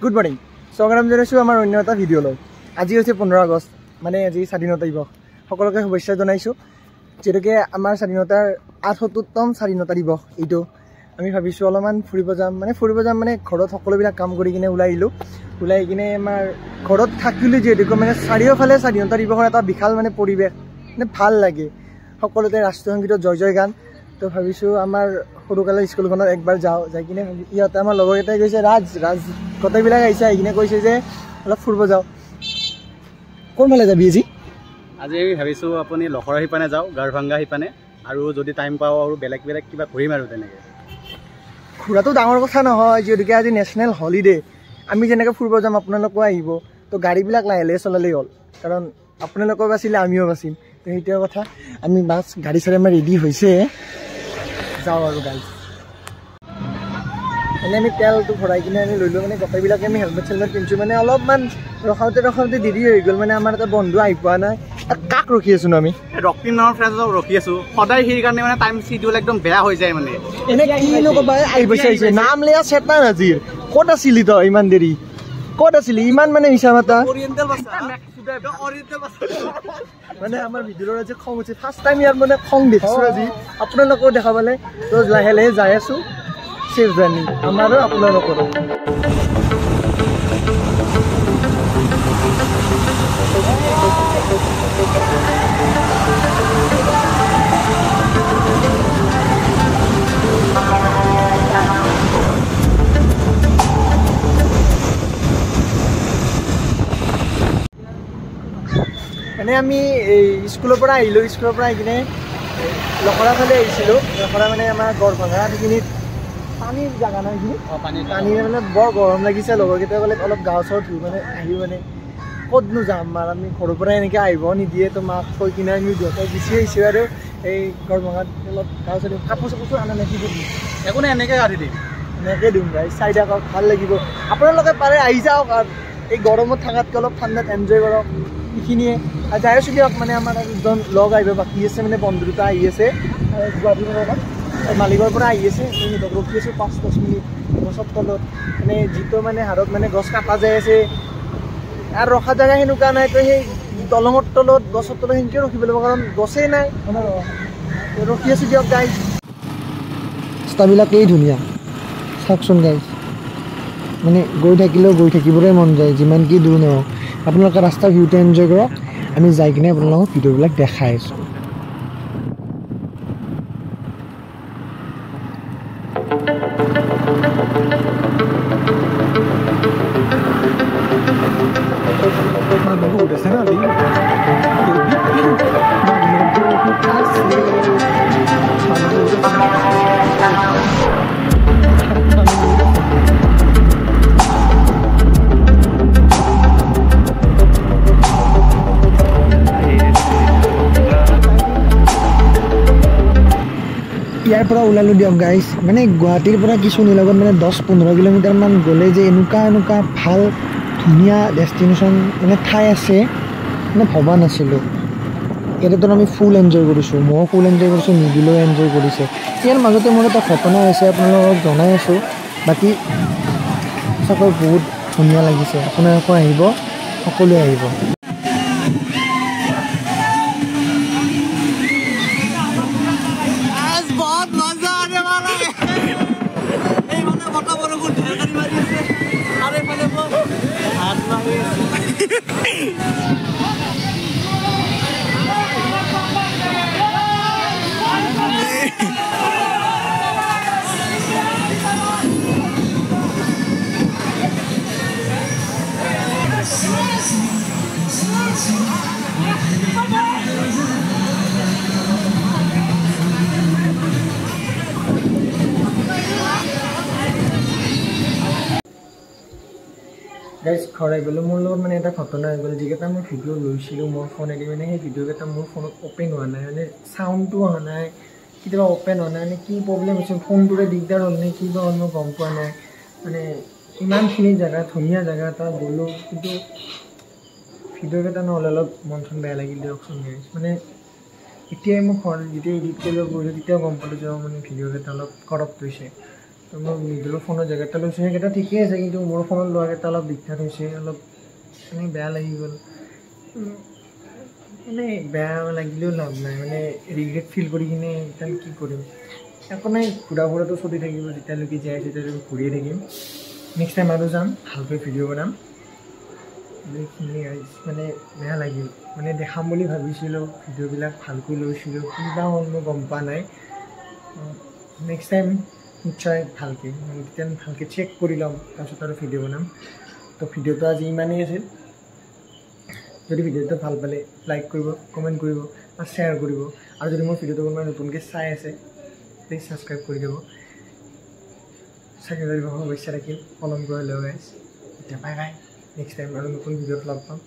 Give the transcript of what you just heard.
Good morning স্বাগতম জনাইছোঁ আমাৰ অন্য এটা ভিডিঅ'লৈ। আজি হৈছে 15 আগষ্ট, মানে আজি স্বাধীনতা দিৱস। সকলোকে শুভেচ্ছা জনাইছোঁ। যিহেতুকে আমাৰ স্বাধীনতাৰ ৭৮তম স্বাধীনতা দিৱস এইটো, আমি ভাবিছোঁ অলপমান ফুৰিব যাম মানে ঘৰত সকলোবিলাক কাম কৰি কিনে ওলাই আহিলোঁ। ওলাই কিনে আমাৰ ঘৰত থাকিলোঁ যিহেতুকে মানে চাৰিওফালে স্বাধীনতা দিৱসৰ এটা বিশাল মানে পৰিৱেশ, মানে ভাল লাগে। সকলোতে ৰাষ্ট্ৰীয় সংগীতত জয় জয় গান। তো ভাবিছোঁ আমাৰ সৰুকালৰ স্কুলখনত একবাৰ যাই কিনে ইহঁতে আমাৰ লগৰকেইটাই কৈছে ৰাজ গোটেইবিলাক আহিছে, আহি কিনে কৈছে যে অলপ ফুৰিব যাওঁ। কোনফালে যাবি আজি? আজি আমি ভাবিছোঁ আপুনি লখৰা সিপানে যাওঁ, গাৰভাংগা সিপানে, আৰু যদি টাইম পাওঁ আৰু বেলেগ কিবা ঘূৰিম আৰু তেনেকৈ। ঘূৰাটো ডাঙৰ কথা নহয়, যিহেতুকে আজি নেশ্যনেল হলিডে। আমি যেনেকৈ ফুৰিব যাম আপোনালোকেও আহিব, তো গাড়ীবিলাক লাহে লাহে চলালেই হ'ল, কাৰণ আপোনালোকেও বাচিলে আমিও বাচিম। তো সেইটোৱে কথা। আমি বাছ গাড়ী চাড়ী আমাৰ ৰেডি হৈছে, যাওঁ আৰু গাড়ী। মানে আমি তেলটো ভৰাই কিনে আমি লৈ লওঁ, মানে গোটেইবিলাকে আমি হেলমেট চেলমেট পিন্ধিছোঁ। মানে অলপমান ৰখাওঁতে দেৰি হৈ গ'ল, মানে আমাৰ এটা বন্ধু আহি পোৱা নাই। কাক ৰখি আছোঁ আমি? ৰক্তিম নামৰ ফ্ৰেণ্ডক ৰখি আছোঁ। সদায় সেইকাৰণে মানে টাইম চিডিউল একদম বেয়া হৈ যায়। মানে এনে কিনো ক'বা, আহিব চাইছে নাম লিয়া চেতান আজিৰ। ক'ত আছিলি তই ইমান দেৰি? ক'ত আছিলি ইমান মানে মিছা মাতা? মানে আমাৰ ভিডিঅ'ৰ আজি খং উঠিছে, ফাৰ্ষ্ট টাইম ইয়াত মানে খং দেখিছোঁ আজি। আপোনালোকেও দেখা পালে। তো লাহে লাহে যাই আছোঁ, চেফ জাৰ্ণি আমাৰো আপোনালোকৰো। মানে আমি এই স্কুলৰ পৰা আহিলোঁ, স্কুলৰ পৰা আহি কিনে লখৰা ফালে আহিছিলোঁ। লখৰা মানে আমাৰ গড়ভাঙা সেইখিনিত পানীৰ জেগা নহয়, সেইখিনি পানী মানে বৰ গৰম লাগিছে। লগৰকেইটাই ক'লে অলপ গাঁও চাও ধুই মানে আহি, মানে ক'তনো যাম আৰু আমি ঘৰৰ পৰা এনেকৈ আহিব নিদিয়ে। তো মাক থৈ কিনে আমি দুয়োটাই গুচি আহিছোঁ আৰু এই গড়ভাঙাত অলপ গাঁও চাই দিম। কাপোৰ চাপোৰ আনা নাই, কি দিম একো নাই, এনেকৈ কাটি দিম, এনেকৈ দিম গাড়ী চাই থাকক, ভাল লাগিব। আপোনালোকে পাৰে আহি যাওক, আৰু এই গৰমত থকাতকৈ অলপ ঠাণ্ডাত এনজয় কৰক। এইখিনিয়ে যাই আছোঁ দিয়ক। মানে আমাৰ একজন লগ আহিব বাকী আছে, মানে বন্ধু দুটা আহি আছে গুৱাহাটীৰ পৰা, মালিকৰ পৰা আহি আছে। সিহঁতক ৰখি আছোঁ 5-10 মিনিট গছৰ তলত। মানে যিটো মানে হাৰত মানে গছ কাটা যাই আছে, আৰু ৰখা জেগা সেনেকুৱা নাই। তো সেই দলঙৰ তলত গছৰ তলত সেনেকৈ ৰখিব লাগিব, কাৰণ গছেই নাই। ৰখি আছোঁ দিয়ক গাইজ। ৰাস্তাবিলাকেই ধুনীয়া চাওকচোন গাইজ, মানে গৈ থাকিলেও গৈ থাকিবলৈ মন যায়, যিমান কি দূৰ নহওক। আপোনালোকে ৰাস্তাৰ ভিউটো এনজয় কৰক, আমি যাই কিনে আপোনালোকক ভিডিঅ'বিলাক দেখাই আছোঁ। ইয়াৰ পৰা ওলালোঁ দিয়ক গাইজ। মানে গুৱাহাটীৰ পৰা কিছুদিনৰ লগত মানে 10-15 কিলোমিটাৰমান গ'লে যে এনেকুৱা ভাল ধুনীয়া ডেষ্টিনেশ্যন মানে ঠাই আছে, মানে ভবা নাছিলোঁ। ইয়াতেতো আমি ফুল এনজয় কৰিছোঁ, ময়ো ফুল এনজয় কৰিছোঁ, নিবিলেও এনজয় কৰিছে। ইয়াৰ মাজতে মোৰ এটা ঘটনা হৈছে, আপোনালোকক জনাই আছোঁ। বাকী সঁচাকৈ বহুত ধুনীয়া লাগিছে। আপোনালোকে আহিব, সকলোৱে আহিব। গাইজ ঘৰ আহি গ'লোঁ। মোৰ লগত মানে এটা ঘটনা হৈ গ'ল। যিকেইটা মই ভিডিঅ' লৈছিলোঁ মোৰ ফোনেদি, মানে সেই ভিডিঅ'কেইটা মোৰ ফোনত অ'পেন হোৱা নাই, মানে চাউণ্ডটো অহা নাই, কেতিয়াবা অ'পেন হোৱা নাই। মানে কি প্ৰব্লেম হৈছে, ফোনটোৰে দিগদাৰ হ'ল নে কি বা হ'ল, মই গম পোৱা নাই। মানে ইমানখিনি জেগা, ধুনীয়া জেগা এটা গ'লোঁ, কিন্তু ভিডিঅ'কেইটা নহ'লে অলপ মন চন বেয়া লাগিল দিয়কচোন গাইজ। মানে এতিয়াই মই ঘৰ যেতিয়া এডিট কৰিব গৈছোঁ তেতিয়াও গম পালোঁ যে মানে ভিডিঅ'কেইটা অলপ কৰাপ্ট হৈছে। মোৰ নিজৰ ফোনৰ জেগাটা লৈছোঁ সেইকেইটা ঠিকেই আছে, কিন্তু মোৰ ফোনত লোৱাকেইটা অলপ দিগদাৰ হৈছে, অলপ মানে বেয়া লাগি গ'ল। মানে বেয়া লাগিলেও লাভ নাই, মানে ৰিগ্ৰেট ফিল কৰি কিনে এতিয়া কি কৰিম। একো নাই, ঘূৰা ফুৰাটো চলি থাকিব, যেতিয়ালৈকে যাই আছে তেতিয়ালৈকে ঘূৰিয়ে থাকিম। নেক্সট টাইম আৰু যাম, ভালকৈ ভিডিঅ' বনাম। এইখিনি মানে বেয়া লাগিল, মানে দেখাম বুলি ভাবিছিলোঁ, ভিডিঅ'বিলাক ভালকৈ লৈছিলোঁ, কিবা হ'ল মই গম পোৱা নাই। নেক্সট টাইম নিশ্চয় ভালকৈ তেতিয়া ভালকৈ চেক কৰি ল'ম, তাৰপিছত আৰু ভিডিঅ' বনাম। তো ভিডিঅ'টো আজি ইমানেই আছিল। যদি ভিডিঅ'টো ভাল পালে লাইক কৰিব, কমেণ্ট কৰিব আৰু শ্বেয়াৰ কৰিব। আৰু যদি মোৰ ভিডিঅ'টো কোনোবাই নতুনকৈ চাই আছে প্লিজ ছাবস্ক্ৰাইব কৰি দিব। স্বাধীনতা দিৱসৰ শুভেচ্ছা থাকিল, পালন কৰি লৈ গাইছ। এতিয়া বাই বাই, নেক্সট টাইম আৰু নতুন ভিডিঅ'ত লগ পাম।